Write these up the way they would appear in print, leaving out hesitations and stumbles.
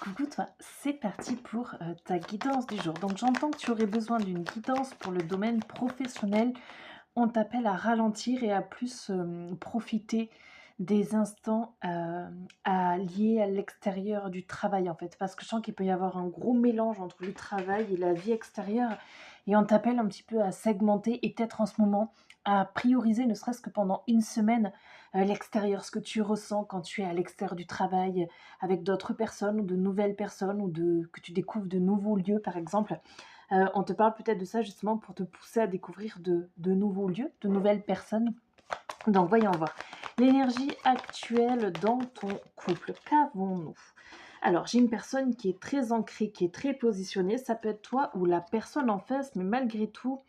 Coucou toi, c'est parti pour ta guidance du jour. Donc j'entends que tu aurais besoin d'une guidance pour le domaine professionnel. On t'appelle à ralentir et à plus profiter des instants liés à l'extérieur du travail en fait. Parce que je sens qu'il peut y avoir un gros mélange entre le travail et la vie extérieure. Et on t'appelle un petit peu à segmenter et peut-être en ce moment à prioriser, ne serait-ce que pendant une semaine, l'extérieur, ce que tu ressens quand tu es à l'extérieur du travail, avec d'autres personnes ou de nouvelles personnes ou que tu découvres de nouveaux lieux par exemple. On te parle peut-être de ça justement pour te pousser à découvrir de nouveaux lieux, de nouvelles personnes. Donc voyons voir. L'énergie actuelle dans ton couple, qu'avons-nous? Alors, j'ai une personne qui est très ancrée, qui est très positionnée. Ça peut être toi ou la personne en face, mais malgré tout,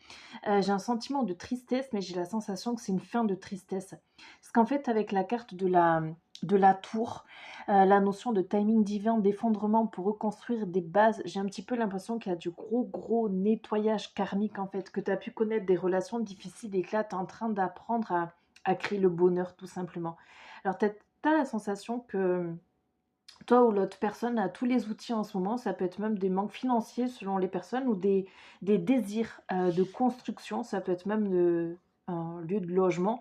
j'ai un sentiment de tristesse, mais j'ai la sensation que c'est une fin de tristesse. Parce qu'en fait, avec la carte de la tour, la notion de timing divin, d'effondrement pour reconstruire des bases, j'ai un petit peu l'impression qu'il y a du gros, gros nettoyage karmique, en fait, que tu as pu connaître des relations difficiles et que là, tu es en train d'apprendre à créer le bonheur, tout simplement. Alors, tu as la sensation que toi ou l'autre personne a tous les outils en ce moment, ça peut être même des manques financiers selon les personnes ou des désirs de construction, ça peut être même un lieu de logement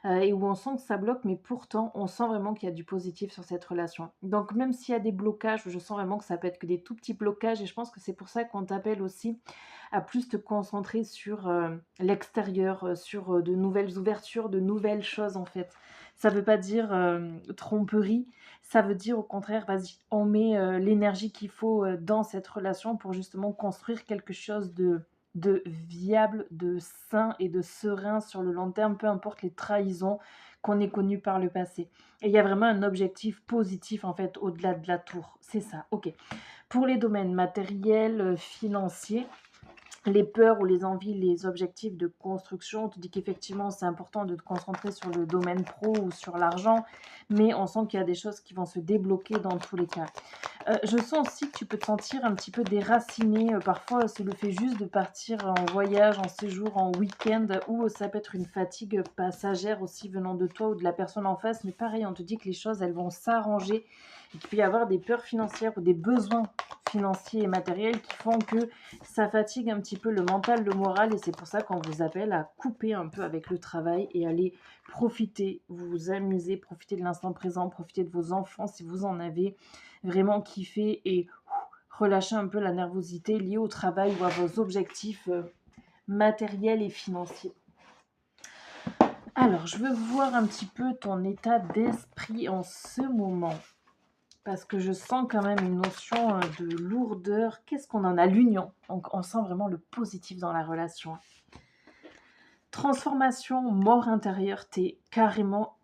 et où on sent que ça bloque, mais pourtant on sent vraiment qu'il y a du positif sur cette relation. Donc même s'il y a des blocages, je sens vraiment que ça peut être que des tout petits blocages et je pense que c'est pour ça qu'on t'appelle aussi à plus te concentrer sur l'extérieur, sur de nouvelles ouvertures, de nouvelles choses en fait. Ça veut pas dire tromperie, ça veut dire au contraire, vas-y, on met l'énergie qu'il faut dans cette relation pour justement construire quelque chose de viable, de sain et de serein sur le long terme, peu importe les trahisons qu'on ait connues par le passé. Et il y a vraiment un objectif positif en fait au-delà de la tour. C'est ça, ok. Pour les domaines matériels, financiers, les peurs ou les envies, les objectifs de construction, on te dit qu'effectivement c'est important de te concentrer sur le domaine pro ou sur l'argent, mais on sent qu'il y a des choses qui vont se débloquer dans tous les cas. Je sens aussi que tu peux te sentir un petit peu déraciné, parfois c'est le fait juste de partir en voyage, en séjour, en week-end ou ça peut être une fatigue passagère aussi venant de toi ou de la personne en face, mais pareil, on te dit que les choses, elles vont s'arranger et qu'il peut y avoir des peurs financières ou des besoins financiers et matériels qui font que ça fatigue un petit peu le mental, le moral et c'est pour ça qu'on vous appelle à couper un peu avec le travail et aller profiter, vous amuser, profiter de l'instant présent, profiter de vos enfants si vous en avez, vraiment kiffer et relâcher un peu la nervosité liée au travail ou à vos objectifs matériels et financiers. Alors, je veux voir un petit peu ton état d'esprit en ce moment. Parce que je sens quand même une notion de lourdeur. Qu'est-ce qu'on en a? L'union. Donc, on sent vraiment le positif dans la relation. Transformation, mort intérieure, t'es carrément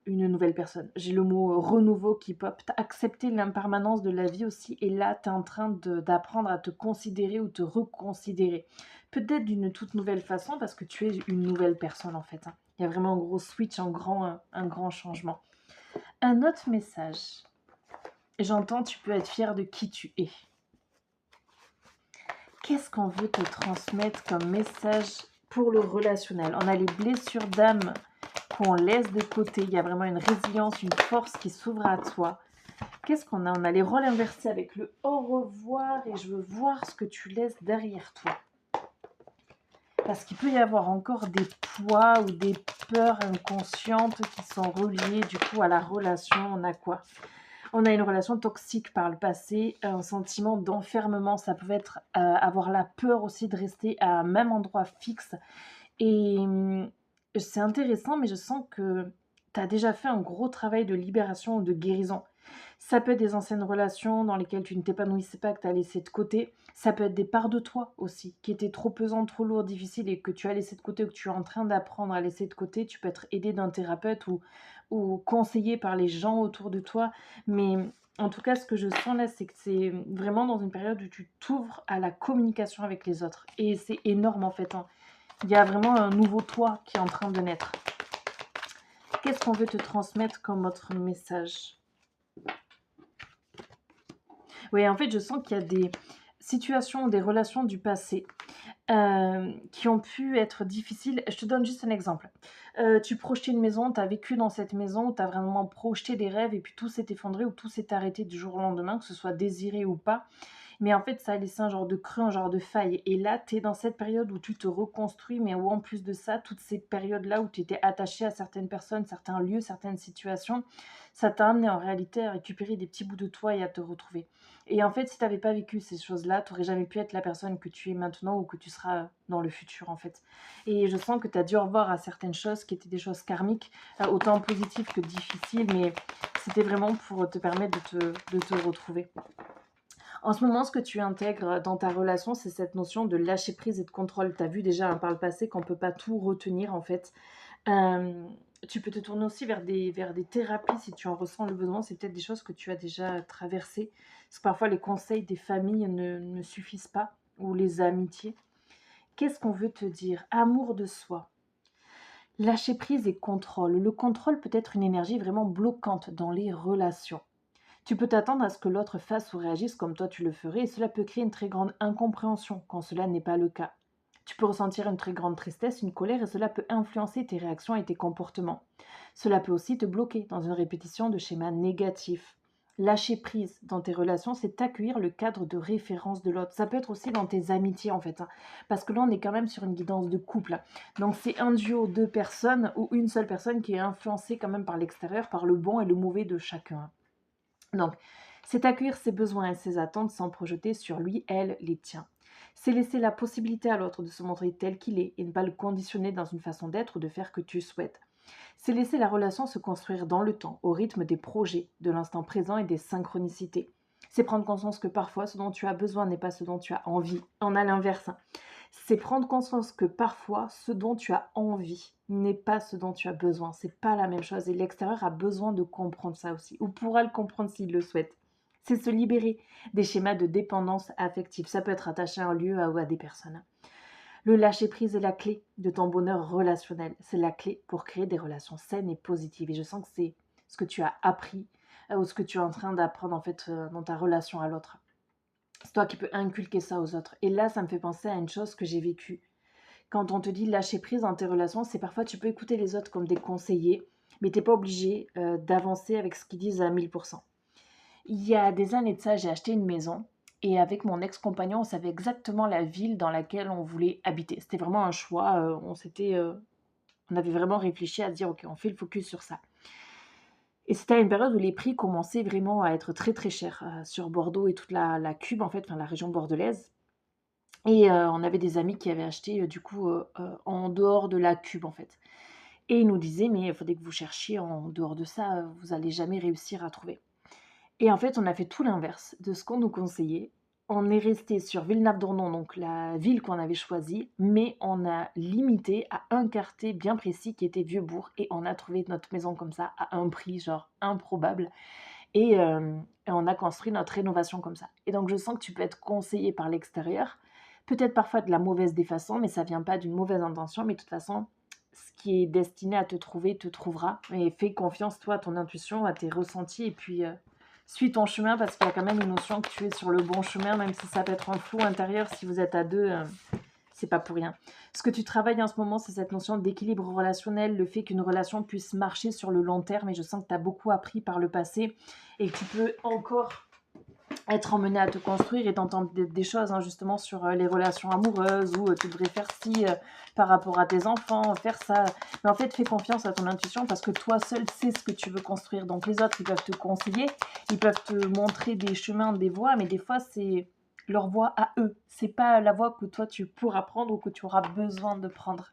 une nouvelle personne. J'ai le mot renouveau qui pop. T'as accepté l'impermanence de la vie aussi. Et là, t'es en train d'apprendre à te considérer ou te reconsidérer. Peut-être d'une toute nouvelle façon parce que tu es une nouvelle personne en fait. Il y a vraiment un gros switch, un grand changement. Un autre message. J'entends, tu peux être fier de qui tu es. Qu'est-ce qu'on veut te transmettre comme message pour le relationnel? On a les blessures d'âme qu'on laisse de côté. Il y a vraiment une résilience, une force qui s'ouvre à toi. Qu'est-ce qu'on a? On a les rôles inversés avec le au revoir et je veux voir ce que tu laisses derrière toi. Parce qu'il peut y avoir encore des poids ou des peurs inconscientes qui sont reliées du coup à la relation. On a quoi? On a une relation toxique par le passé, un sentiment d'enfermement, ça peut être avoir la peur aussi de rester à un même endroit fixe. Et c'est intéressant, mais je sens que tu as déjà fait un gros travail de libération ou de guérison. Ça peut être des anciennes relations dans lesquelles tu ne t'épanouissais pas, que tu as laissé de côté. Ça peut être des parts de toi aussi, qui étaient trop pesantes, trop lourdes, difficiles et que tu as laissé de côté ou que tu es en train d'apprendre à laisser de côté. Tu peux être aidé d'un thérapeute ou conseillé par les gens autour de toi. Mais en tout cas, ce que je sens là, c'est que c'est vraiment dans une période où tu t'ouvres à la communication avec les autres. Et c'est énorme en fait, hein. Il y a vraiment un nouveau toi qui est en train de naître. Qu'est-ce qu'on veut te transmettre comme autre message? Oui, en fait, je sens qu'il y a des situations, des relations du passé qui ont pu être difficiles. Je te donne juste un exemple. Tu projetais une maison, tu as vécu dans cette maison, tu as vraiment projeté des rêves et puis tout s'est effondré ou tout s'est arrêté du jour au lendemain, que ce soit désiré ou pas. Mais en fait, ça a laissé un genre de creux, un genre de faille. Et là, tu es dans cette période où tu te reconstruis, mais où en plus de ça, toutes ces périodes-là où tu étais attaché à certaines personnes, certains lieux, certaines situations, ça t'a amené en réalité à récupérer des petits bouts de toi et à te retrouver. Et en fait, si tu n'avais pas vécu ces choses-là, tu n'aurais jamais pu être la personne que tu es maintenant ou que tu seras dans le futur, en fait. Et je sens que tu as dû revoir à certaines choses qui étaient des choses karmiques, autant positives que difficiles, mais c'était vraiment pour te permettre de te retrouver. En ce moment, ce que tu intègres dans ta relation, c'est cette notion de lâcher prise et de contrôle. Tu as vu déjà par le passé qu'on ne peut pas tout retenir en fait. Euh, Tu peux te tourner aussi vers des thérapies si tu en ressens le besoin. C'est peut-être des choses que tu as déjà traversées. Parce que parfois les conseils des familles ne suffisent pas, ou les amitiés. Qu'est-ce qu'on veut te dire? Amour de soi. Lâcher prise et contrôle. Le contrôle peut être une énergie vraiment bloquante dans les relations. Tu peux t'attendre à ce que l'autre fasse ou réagisse comme toi tu le ferais, et cela peut créer une très grande incompréhension quand cela n'est pas le cas. Tu peux ressentir une très grande tristesse, une colère, et cela peut influencer tes réactions et tes comportements. Cela peut aussi te bloquer dans une répétition de schémas négatifs. Lâcher prise dans tes relations, c'est accueillir le cadre de référence de l'autre. Ça peut être aussi dans tes amitiés en fait, hein, parce que là on est quand même sur une guidance de couple. Donc c'est un duo, deux personnes ou une seule personne qui est influencée quand même par l'extérieur, par le bon et le mauvais de chacun. Donc, c'est accueillir ses besoins et ses attentes sans projeter sur lui, elle, les tiens. C'est laisser la possibilité à l'autre de se montrer tel qu'il est et ne pas le conditionner dans une façon d'être ou de faire que tu souhaites. C'est laisser la relation se construire dans le temps, au rythme des projets, de l'instant présent et des synchronicités. C'est prendre conscience que parfois ce dont tu as besoin n'est pas ce dont tu as envie. On a l'inverse, hein. C'est prendre conscience que parfois ce dont tu as envie n'est pas ce dont tu as besoin. C'est pas la même chose et l'extérieur a besoin de comprendre ça aussi, ou pourra le comprendre s'il le souhaite. C'est se libérer des schémas de dépendance affective. Ça peut être attaché à un lieu ou à des personnes. Le lâcher-prise est la clé de ton bonheur relationnel. C'est la clé pour créer des relations saines et positives. Et je sens que c'est ce que tu as appris ou ce que tu es en train d'apprendre en fait dans ta relation à l'autre. C'est toi qui peux inculquer ça aux autres. Et là, ça me fait penser à une chose que j'ai vécue. Quand on te dit lâcher prise dans tes relations, c'est parfois tu peux écouter les autres comme des conseillers, mais tu n'es pas obligé d'avancer avec ce qu'ils disent à 1000%. Il y a des années de ça, j'ai acheté une maison et avec mon ex-compagnon, on savait exactement la ville dans laquelle on voulait habiter. C'était vraiment un choix. On avait vraiment réfléchi à dire, ok, on fait le focus sur ça. Et c'était à une période où les prix commençaient vraiment à être très très chers sur Bordeaux et toute la Cube, en fait, enfin la région bordelaise. Et on avait des amis qui avaient acheté du coup en dehors de la Cube, en fait. Et ils nous disaient, mais il faudrait que vous cherchiez en dehors de ça, vous n'allez jamais réussir à trouver. Et en fait, on a fait tout l'inverse de ce qu'on nous conseillait. On est resté sur Villeneuve-d'Ornon, donc la ville qu'on avait choisie, mais on a limité à un quartier bien précis qui était Vieux-Bourg, et on a trouvé notre maison comme ça à un prix genre improbable, et on a construit notre rénovation comme ça. Et donc je sens que tu peux être conseillé par l'extérieur, peut-être parfois de la mauvaise des façons, mais ça vient pas d'une mauvaise intention, mais de toute façon, ce qui est destiné à te trouver te trouvera. Et fais confiance, toi, à ton intuition, à tes ressentis, et puis suis ton chemin, parce qu'il y a quand même une notion que tu es sur le bon chemin, même si ça peut être un flou intérieur. Si vous êtes à deux, c'est pas pour rien. Ce que tu travailles en ce moment, c'est cette notion d'équilibre relationnel, le fait qu'une relation puisse marcher sur le long terme, et je sens que tu as beaucoup appris par le passé, et que tu peux encore être emmené à te construire et t'entendre des choses justement sur les relations amoureuses, ou tu devrais faire ci par rapport à tes enfants, faire ça. Mais en fait, fais confiance à ton intuition, parce que toi seul sais ce que tu veux construire. Donc les autres, ils peuvent te conseiller, ils peuvent te montrer des chemins, des voies, mais des fois, c'est leur voie à eux. C'est pas la voie que toi tu pourras prendre ou que tu auras besoin de prendre.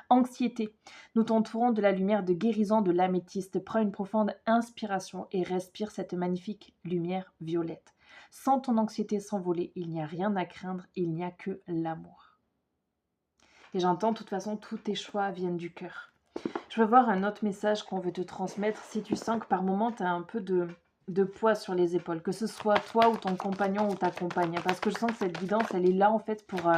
Anxiété. Nous t'entourons de la lumière de guérison de l'améthyste. Prends une profonde inspiration et respire cette magnifique lumière violette. Sans ton anxiété s'envoler, il n'y a rien à craindre, il n'y a que l'amour. Et j'entends, de toute façon, tous tes choix viennent du cœur. Je veux voir un autre message qu'on veut te transmettre si tu sens que par moment, tu as un peu de poids sur les épaules, que ce soit toi ou ton compagnon ou ta compagne. Parce que je sens que cette guidance, elle est là en fait pour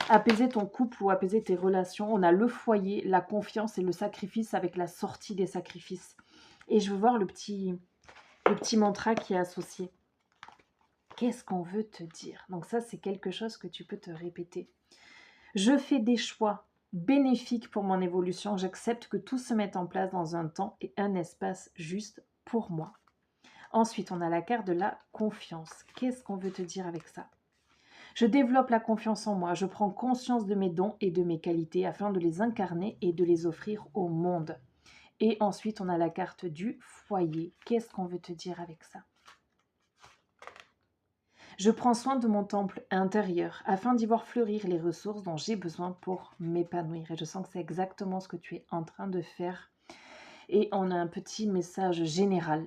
apaiser ton couple ou apaiser tes relations. On a le foyer, la confiance et le sacrifice avec la sortie des sacrifices. Et je veux voir le petit mantra qui est associé. Qu'est-ce qu'on veut te dire? Donc ça, c'est quelque chose que tu peux te répéter. Je fais des choix bénéfiques pour mon évolution. J'accepte que tout se mette en place dans un temps et un espace juste pour moi. Ensuite, on a la carte de la confiance. Qu'est-ce qu'on veut te dire avec ça? Je développe la confiance en moi. Je prends conscience de mes dons et de mes qualités afin de les incarner et de les offrir au monde. Et ensuite, on a la carte du foyer. Qu'est-ce qu'on veut te dire avec ça? Je prends soin de mon temple intérieur afin d'y voir fleurir les ressources dont j'ai besoin pour m'épanouir. Et je sens que c'est exactement ce que tu es en train de faire. Et on a un petit message général.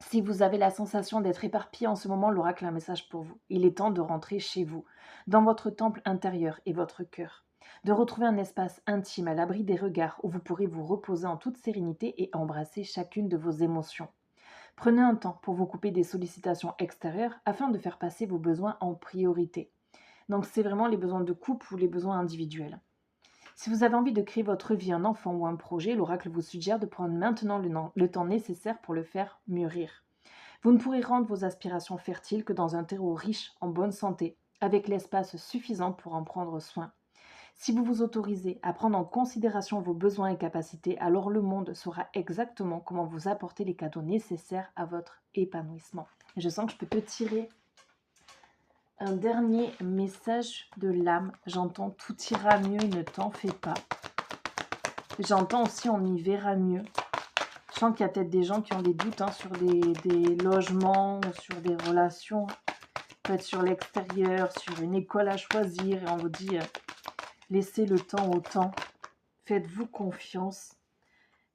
Si vous avez la sensation d'être éparpillé en ce moment, l'oracle a un message pour vous. Il est temps de rentrer chez vous, dans votre temple intérieur et votre cœur. De retrouver un espace intime à l'abri des regards où vous pourrez vous reposer en toute sérénité et embrasser chacune de vos émotions. Prenez un temps pour vous couper des sollicitations extérieures afin de faire passer vos besoins en priorité. Donc c'est vraiment les besoins de couple ou les besoins individuels. Si vous avez envie de créer votre vie, un enfant ou un projet, l'oracle vous suggère de prendre maintenant le temps nécessaire pour le faire mûrir. Vous ne pourrez rendre vos aspirations fertiles que dans un terreau riche en bonne santé, avec l'espace suffisant pour en prendre soin. Si vous vous autorisez à prendre en considération vos besoins et capacités, alors le monde saura exactement comment vous apporter les cadeaux nécessaires à votre épanouissement. Et je sens que je peux te tirer un dernier message de l'âme. J'entends tout ira mieux, ne t'en fais pas. J'entends aussi on y verra mieux. Je sens qu'il y a peut-être des gens qui ont des doutes sur des logements ou sur des relations, peut-être sur l'extérieur, sur une école à choisir. Et on vous dit, laissez le temps au temps. Faites-vous confiance.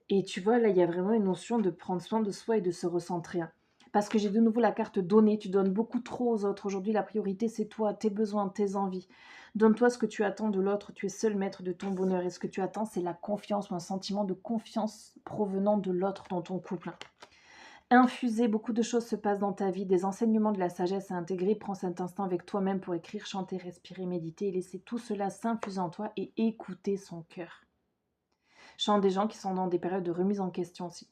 Et tu vois, là, il y a vraiment une notion de prendre soin de soi et de se recentrer. Parce que j'ai de nouveau la carte donner. Tu donnes beaucoup trop aux autres. Aujourd'hui, la priorité, c'est toi, tes besoins, tes envies. Donne-toi ce que tu attends de l'autre. Tu es seul maître de ton bonheur. Et ce que tu attends, c'est la confiance ou un sentiment de confiance provenant de l'autre dans ton couple. Infuser, beaucoup de choses se passent dans ta vie. Des enseignements de la sagesse à intégrer. Prends cet instant avec toi-même pour écrire, chanter, respirer, méditer. Et laisser tout cela s'infuser en toi et écouter son cœur. Je sens des gens qui sont dans des périodes de remise en question aussi.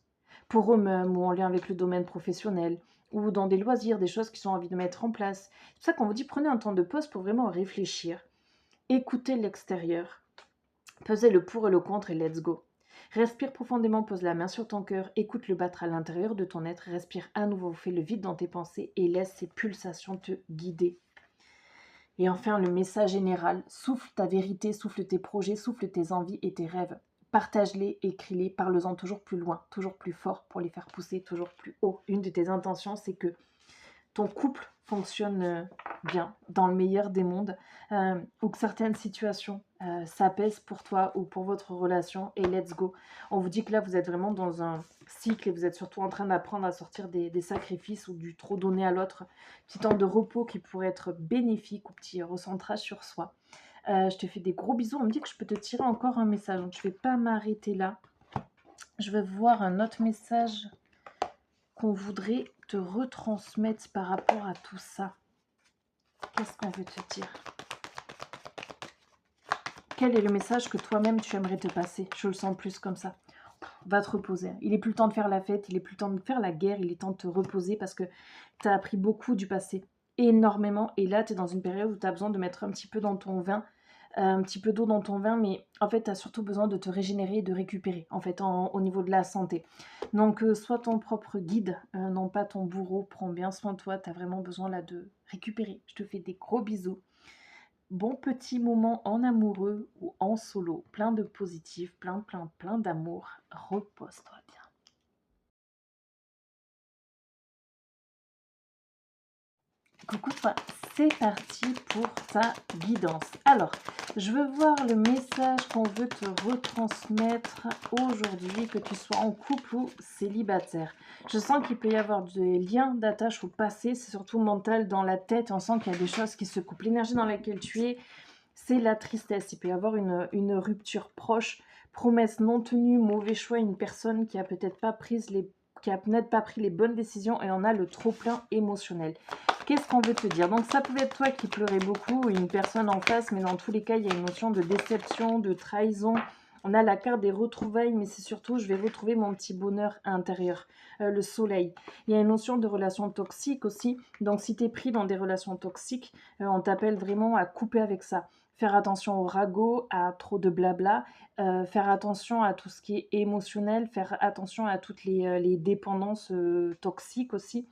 Pour eux-mêmes ou en lien avec le domaine professionnel ou dans des loisirs, des choses qu'ils ont envie de mettre en place. C'est pour ça qu'on vous dit prenez un temps de pause pour vraiment réfléchir. Écoutez l'extérieur. Pesez le pour et le contre et let's go. Respire profondément, pose la main sur ton cœur, écoute le battre à l'intérieur de ton être, respire à nouveau, fais le vide dans tes pensées et laisse ces pulsations te guider. Et enfin, le message général, souffle ta vérité, souffle tes projets, souffle tes envies et tes rêves. Partage-les, écris-les, parle-en toujours plus loin, toujours plus fort pour les faire pousser toujours plus haut. Une de tes intentions, c'est que ton couple fonctionne bien, dans le meilleur des mondes, ou que certaines situations s'apaisent pour toi ou pour votre relation, et let's go. On vous dit que là, vous êtes vraiment dans un cycle et vous êtes surtout en train d'apprendre à sortir des sacrifices ou du trop donné à l'autre. Petit temps de repos qui pourrait être bénéfique ou petit recentrage sur soi. Je te fais des gros bisous. On me dit que je peux te tirer encore un message, donc je ne vais pas m'arrêter là. Je vais voir un autre message qu'on voudrait te retransmettre par rapport à tout ça. Qu'est-ce qu'on veut te dire? Quel est le message que toi-même tu aimerais te passer? Je le sens plus comme ça. Va te reposer. Il n'est plus le temps de faire la fête, il n'est plus le temps de faire la guerre, il est temps de te reposer parce que tu as appris beaucoup du passé. Énormément. Et là, tu es dans une période où tu as besoin de mettre un petit peu dans ton vin, un petit peu d'eau dans ton vin, mais en fait, tu as surtout besoin de te régénérer et de récupérer, en fait, au niveau de la santé. Donc, sois ton propre guide, non pas ton bourreau. Prends bien soin de toi, tu as vraiment besoin là de récupérer. Je te fais des gros bisous. Bon petit moment en amoureux ou en solo, plein de positif, plein d'amour. Repose-toi bien. Coucou toi, c'est parti pour ta guidance. Alors, je veux voir le message qu'on veut te retransmettre aujourd'hui, que tu sois en couple ou célibataire. Je sens qu'il peut y avoir des liens d'attache au passé, c'est surtout mental dans la tête, on sent qu'il y a des choses qui se coupent. L'énergie dans laquelle tu es, c'est la tristesse. Il peut y avoir une rupture proche, promesse non tenue, mauvais choix, une personne qui a peut-être pas pris les bonnes décisions et on a le trop-plein émotionnel. Qu'est-ce qu'on veut te dire? Donc ça pouvait être toi qui pleurais beaucoup, une personne en face, mais dans tous les cas, il y a une notion de déception, de trahison. On a la carte des retrouvailles, mais c'est surtout, je vais retrouver mon petit bonheur intérieur, le soleil. Il y a une notion de relation toxique aussi. Donc si tu es pris dans des relations toxiques, on t'appelle vraiment à couper avec ça. faire attention au ragot, à trop de blabla, faire attention à tout ce qui est émotionnel, faire attention à toutes les dépendances, toxiques aussi.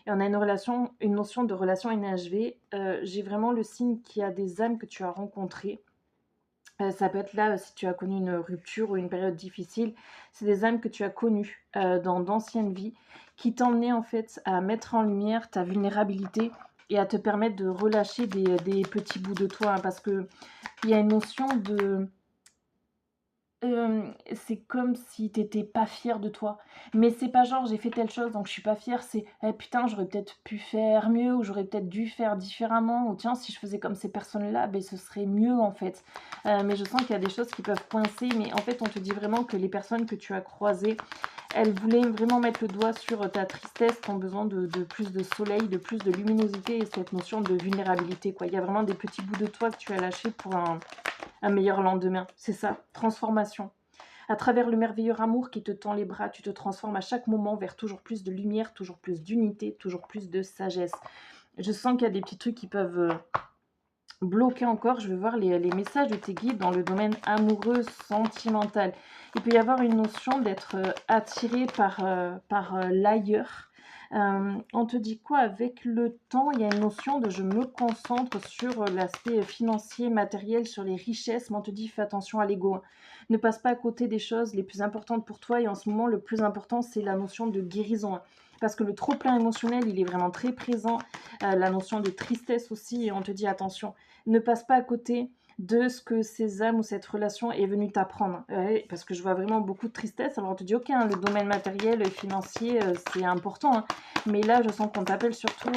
Et on a une notion de relation inachevée. J'ai vraiment le signe qu'il y a des âmes que tu as rencontrées. Ça peut être là, si tu as connu une rupture ou une période difficile, c'est des âmes que tu as connues, dans d'anciennes vies, qui t'emmenaient en fait à mettre en lumière ta vulnérabilité et à te permettre de relâcher des petits bouts de toi, hein, parce qu'il y a une notion de c'est comme si tu étais pas fier de toi. Mais c'est pas genre: «J'ai fait telle chose donc je suis pas fier», c'est: «Eh putain, j'aurais peut-être pu faire mieux ou j'aurais peut-être dû faire différemment ou tiens, si je faisais comme ces personnes-là, beh, ce serait mieux en fait». Mais je sens qu'il y a des choses qui peuvent coincer, mais en fait, on te dit vraiment que les personnes que tu as croisées, elles voulaient vraiment mettre le doigt sur, ta tristesse, ton besoin de plus de soleil, de plus de luminosité et cette notion de vulnérabilité, quoi. Il y a vraiment des petits bouts de toi que tu as lâchés pour un meilleur lendemain. C'est ça, transformation. À travers le merveilleux amour qui te tend les bras, tu te transformes à chaque moment vers toujours plus de lumière, toujours plus d'unité, toujours plus de sagesse. Je sens qu'il y a des petits trucs qui peuvent bloquer encore. Je veux voir les messages de tes guides dans le domaine amoureux, sentimental. Il peut y avoir une notion d'être attiré par l'ailleurs. On te dit quoi avec le temps? Il y a une notion de je me concentre sur l'aspect financier, matériel, sur les richesses, mais on te dit fais attention à l'ego, hein. Ne passe pas à côté des choses les plus importantes pour toi et en ce moment, le plus important, c'est la notion de guérison, hein. Parce que le trop-plein émotionnel, il est vraiment très présent. La notion de tristesse aussi, et on te dit attention, ne passe pas à côté de ce que ces âmes ou cette relation est venue t'apprendre. Ouais, parce que je vois vraiment beaucoup de tristesse. Alors on te dit, ok, hein, le domaine matériel et financier, c'est important, hein, mais là, je sens qu'on t'appelle surtout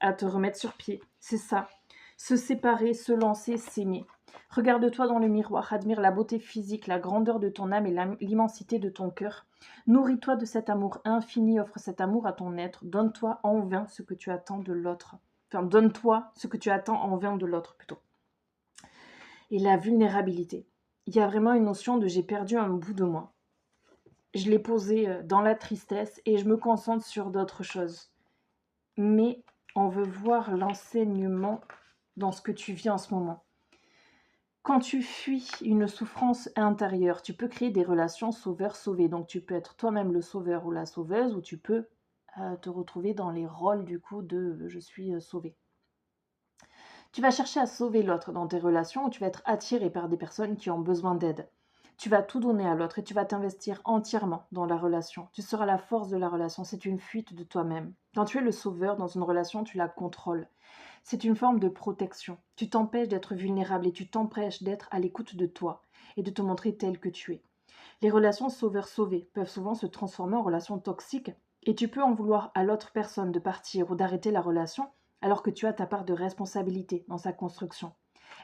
à te remettre sur pied. C'est ça. Se séparer, se lancer, s'aimer. Regarde-toi dans le miroir, admire la beauté physique, la grandeur de ton âme et l'immensité de ton cœur. Nourris-toi de cet amour infini, offre cet amour à ton être. Donne-toi en vain ce que tu attends de l'autre. Enfin, donne-toi ce que tu attends en vain de l'autre, plutôt. Et la vulnérabilité. Il y a vraiment une notion de j'ai perdu un bout de moi. Je l'ai posé dans la tristesse et je me concentre sur d'autres choses. Mais on veut voir l'enseignement dans ce que tu vis en ce moment. Quand tu fuis une souffrance intérieure, tu peux créer des relations sauveur-sauvé. Donc tu peux être toi-même le sauveur ou la sauveuse, ou tu peux te retrouver dans les rôles du coup de je suis sauvé. Tu vas chercher à sauver l'autre dans tes relations ou tu vas être attiré par des personnes qui ont besoin d'aide. Tu vas tout donner à l'autre et tu vas t'investir entièrement dans la relation. Tu seras la force de la relation, c'est une fuite de toi-même. Quand tu es le sauveur dans une relation, tu la contrôles. C'est une forme de protection. Tu t'empêches d'être vulnérable et tu t'empêches d'être à l'écoute de toi et de te montrer tel que tu es. Les relations sauveur-sauvé peuvent souvent se transformer en relations toxiques et tu peux en vouloir à l'autre personne de partir ou d'arrêter la relation alors que tu as ta part de responsabilité dans sa construction.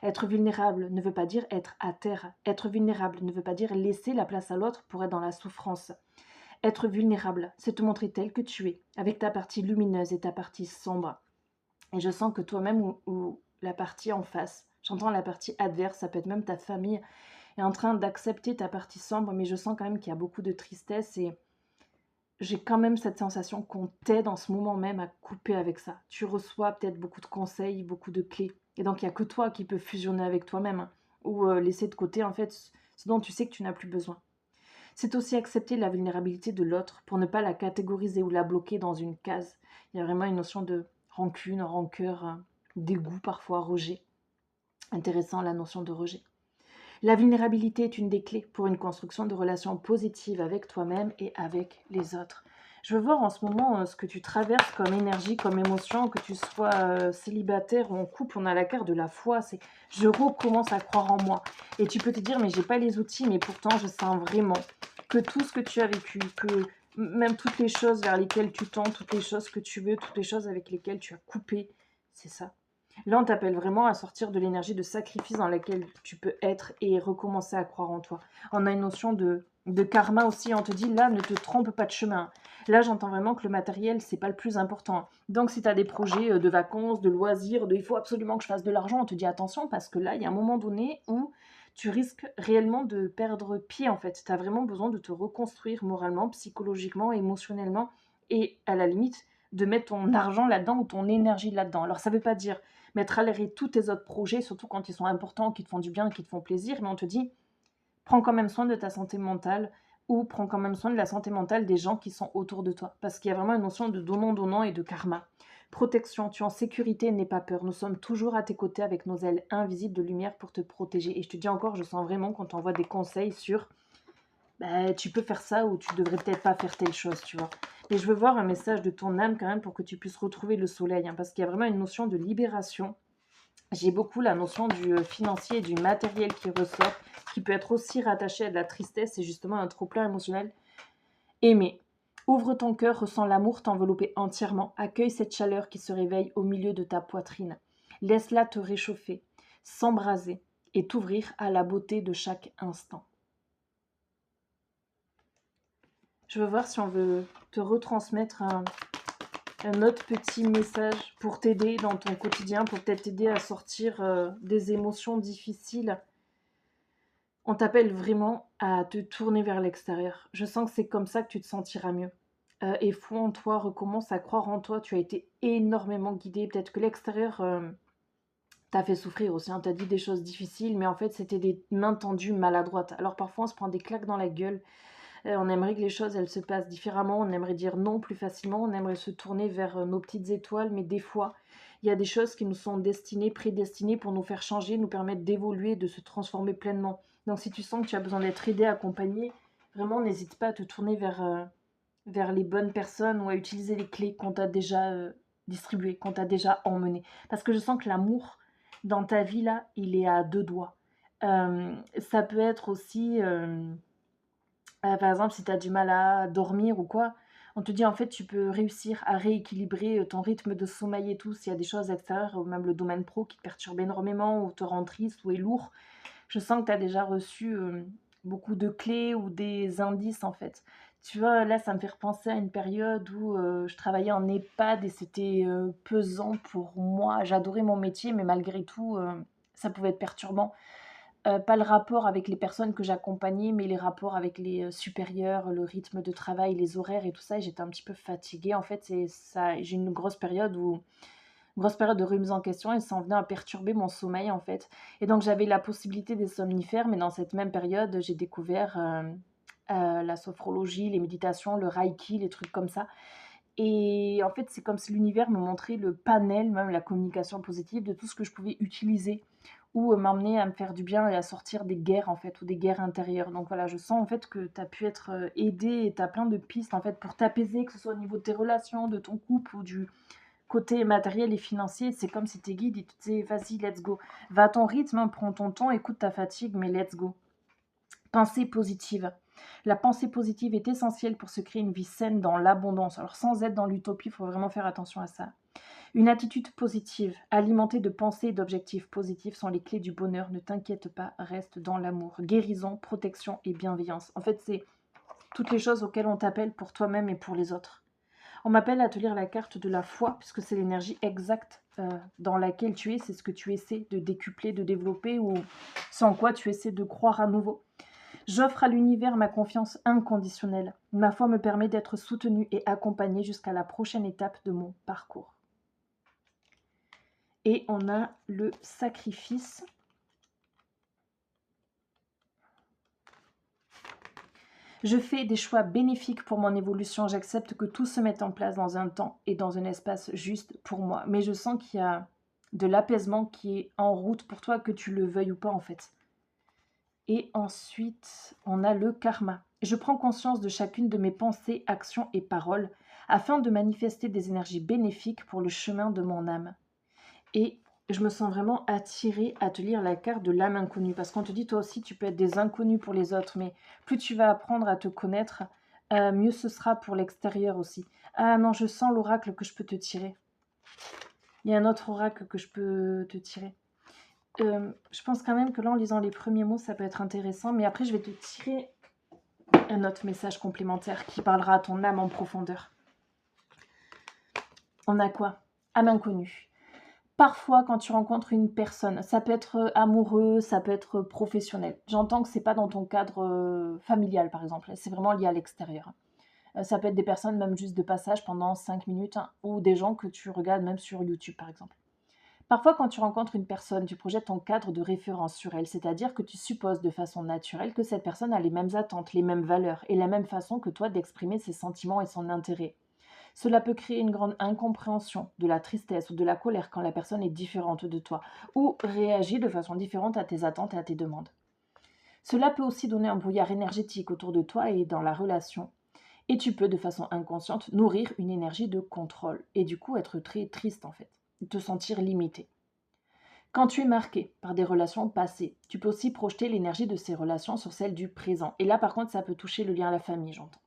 Être vulnérable ne veut pas dire être à terre. Être vulnérable ne veut pas dire laisser la place à l'autre pour être dans la souffrance. Être vulnérable, c'est te montrer tel que tu es, avec ta partie lumineuse et ta partie sombre. Et je sens que toi-même ou la partie en face, j'entends la partie adverse, ça peut être même ta famille, est en train d'accepter ta partie sombre, mais je sens quand même qu'il y a beaucoup de tristesse et j'ai quand même cette sensation qu'on t'aide en ce moment même à couper avec ça. Tu reçois peut-être beaucoup de conseils, beaucoup de clés. Et donc, il n'y a que toi qui peux fusionner avec toi-même, hein, ou laisser de côté, en fait, ce dont tu sais que tu n'as plus besoin. C'est aussi accepter la vulnérabilité de l'autre pour ne pas la catégoriser ou la bloquer dans une case. Il y a vraiment une notion de rancune, rancœur, dégoût parfois, rejet. Intéressant la notion de rejet. La vulnérabilité est une des clés pour une construction de relations positives avec toi-même et avec les autres. Je veux voir en ce moment ce que tu traverses comme énergie, comme émotion, que tu sois célibataire ou en couple, on a la carte de la foi, c'est je recommence à croire en moi. Et tu peux te dire, mais j'ai pas les outils, mais pourtant je sens vraiment que tout ce que tu as vécu, que même toutes les choses vers lesquelles tu tends, toutes les choses que tu veux, toutes les choses avec lesquelles tu as coupé, c'est ça. Là, on t'appelle vraiment à sortir de l'énergie de sacrifice dans laquelle tu peux être et recommencer à croire en toi. On a une notion de karma aussi. On te dit, là, ne te trompe pas de chemin. Là, j'entends vraiment que le matériel, c'est pas le plus important. Donc, si tu as des projets de vacances, de loisirs, il faut absolument que je fasse de l'argent, on te dit attention parce que là, il y a un moment donné où tu risques réellement de perdre pied, en fait. Tu as vraiment besoin de te reconstruire moralement, psychologiquement, émotionnellement et à la limite, de mettre ton argent là-dedans ou ton énergie là-dedans. Alors ça veut pas dire mettre à l'arrêt tous tes autres projets, surtout quand ils sont importants, qui te font du bien, qui te font plaisir, mais on te dit: «Prends quand même soin de ta santé mentale» ou «Prends quand même soin de la santé mentale des gens qui sont autour de toi». Parce qu'il y a vraiment une notion de donnant-donnant et de karma. Protection, tu es en sécurité, n'aie pas peur. Nous sommes toujours à tes côtés avec nos ailes invisibles de lumière pour te protéger. Et je te dis encore, je sens vraiment qu'on t'envoie des conseils sur bah, tu peux faire ça ou tu devrais peut-être pas faire telle chose, tu vois. Et je veux voir un message de ton âme quand même pour que tu puisses retrouver le soleil, hein, parce qu'il y a vraiment une notion de libération. J'ai beaucoup la notion du financier et du matériel qui ressort, qui peut être aussi rattaché à de la tristesse et justement un trop-plein émotionnel. Aimer. Ouvre ton cœur, ressens l'amour t'envelopper entièrement. Accueille cette chaleur qui se réveille au milieu de ta poitrine. Laisse-la te réchauffer, s'embraser et t'ouvrir à la beauté de chaque instant. Je veux voir si on veut te retransmettre un autre petit message pour t'aider dans ton quotidien, pour peut-être t'aider à sortir des émotions difficiles. On t'appelle vraiment à te tourner vers l'extérieur. Je sens que c'est comme ça que tu te sentiras mieux. Et foi en toi, recommence à croire en toi. Tu as été énormément guidé. Peut-être que l'extérieur t'a fait souffrir aussi, hein. T'as dit des choses difficiles, mais en fait, c'était des mains tendues maladroites. Alors parfois, on se prend des claques dans la gueule. On aimerait que les choses, elles se passent différemment. On aimerait dire non plus facilement. On aimerait se tourner vers nos petites étoiles. Mais des fois, il y a des choses qui nous sont destinées, prédestinées pour nous faire changer, nous permettre d'évoluer, de se transformer pleinement. Donc si tu sens que tu as besoin d'être aidé, accompagné, vraiment, n'hésite pas à te tourner vers les bonnes personnes ou à utiliser les clés qu'on t'a déjà distribuées, qu'on t'a déjà emmenées. Parce que je sens que l'amour dans ta vie, là, il est à deux doigts. Ça peut être aussi... par exemple, si tu as du mal à dormir ou quoi, on te dit en fait tu peux réussir à rééquilibrer ton rythme de sommeil et tout. S'il y a des choses extérieures, ou même le domaine pro qui te perturbe énormément ou te rend triste ou est lourd, je sens que tu as déjà reçu beaucoup de clés ou des indices en fait. Tu vois, là, ça me fait repenser à une période où je travaillais en EHPAD et c'était pesant pour moi. J'adorais mon métier, mais malgré tout, ça pouvait être perturbant. Pas le rapport avec les personnes que j'accompagnais, mais les rapports avec les, supérieurs, le rythme de travail, les horaires et tout ça et j'étais un petit peu fatiguée en fait et ça j'ai eu une grosse période de remise en question et ça en venait à perturber mon sommeil en fait et donc j'avais la possibilité des somnifères, mais dans cette même période, j'ai découvert, la sophrologie, les méditations, le reiki, les trucs comme ça et en fait, c'est comme si l'univers me montrait le panel, même la communication positive de tout ce que je pouvais utiliser ou m'emmener à me faire du bien et à sortir des guerres, en fait, ou des guerres intérieures. Donc voilà, je sens en fait que tu as pu être aidé et tu as plein de pistes en fait pour t'apaiser, que ce soit au niveau de tes relations, de ton couple ou du côté matériel et financier. C'est comme si tes guides ils te disaient vas-y, let's go. Va à ton rythme, hein, prends ton temps, écoute ta fatigue, mais let's go. Pensée positive. La pensée positive est essentielle pour se créer une vie saine dans l'abondance. Alors sans être dans l'utopie, il faut vraiment faire attention à ça. Une attitude positive, alimentée de pensées et d'objectifs positifs sont les clés du bonheur. Ne t'inquiète pas, reste dans l'amour. Guérison, protection et bienveillance. En fait, c'est toutes les choses auxquelles on t'appelle pour toi-même et pour les autres. On m'appelle à te lire la carte de la foi, puisque c'est l'énergie exacte dans laquelle tu es. C'est ce que tu essaies de décupler, de développer, ou sans quoi tu essaies de croire à nouveau. J'offre à l'univers ma confiance inconditionnelle. Ma foi me permet d'être soutenue et accompagnée jusqu'à la prochaine étape de mon parcours. Et on a le sacrifice. Je fais des choix bénéfiques pour mon évolution. J'accepte que tout se mette en place dans un temps et dans un espace juste pour moi. Mais je sens qu'il y a de l'apaisement qui est en route pour toi, que tu le veuilles ou pas en fait. Et ensuite, on a le karma. Je prends conscience de chacune de mes pensées, actions et paroles afin de manifester des énergies bénéfiques pour le chemin de mon âme. Et je me sens vraiment attirée à te lire la carte de l'âme inconnue. Parce qu'on te dit, toi aussi, tu peux être des inconnus pour les autres. Mais plus tu vas apprendre à te connaître, mieux ce sera pour l'extérieur aussi. Ah non, je sens l'oracle que je peux te tirer. Il y a un autre oracle que je peux te tirer. Je pense quand même que là, en lisant les premiers mots, ça peut être intéressant. Mais après, je vais te tirer un autre message complémentaire qui parlera à ton âme en profondeur. On a quoi? Âme inconnue. Parfois, quand tu rencontres une personne, ça peut être amoureux, ça peut être professionnel. J'entends que c'est pas dans ton cadre familial, par exemple. C'est vraiment lié à l'extérieur. Ça peut être des personnes même juste de passage pendant 5 minutes, hein, ou des gens que tu regardes même sur YouTube, par exemple. Parfois, quand tu rencontres une personne, tu projettes ton cadre de référence sur elle, c'est-à-dire que tu supposes de façon naturelle que cette personne a les mêmes attentes, les mêmes valeurs et la même façon que toi d'exprimer ses sentiments et son intérêt. Cela peut créer une grande incompréhension, de la tristesse ou de la colère quand la personne est différente de toi, ou réagit de façon différente à tes attentes et à tes demandes. Cela peut aussi donner un brouillard énergétique autour de toi et dans la relation. Et tu peux, de façon inconsciente, nourrir une énergie de contrôle et du coup être très triste en fait, te sentir limité. Quand tu es marqué par des relations passées, tu peux aussi projeter l'énergie de ces relations sur celle du présent. Et là, par contre, ça peut toucher le lien à la famille, j'entends.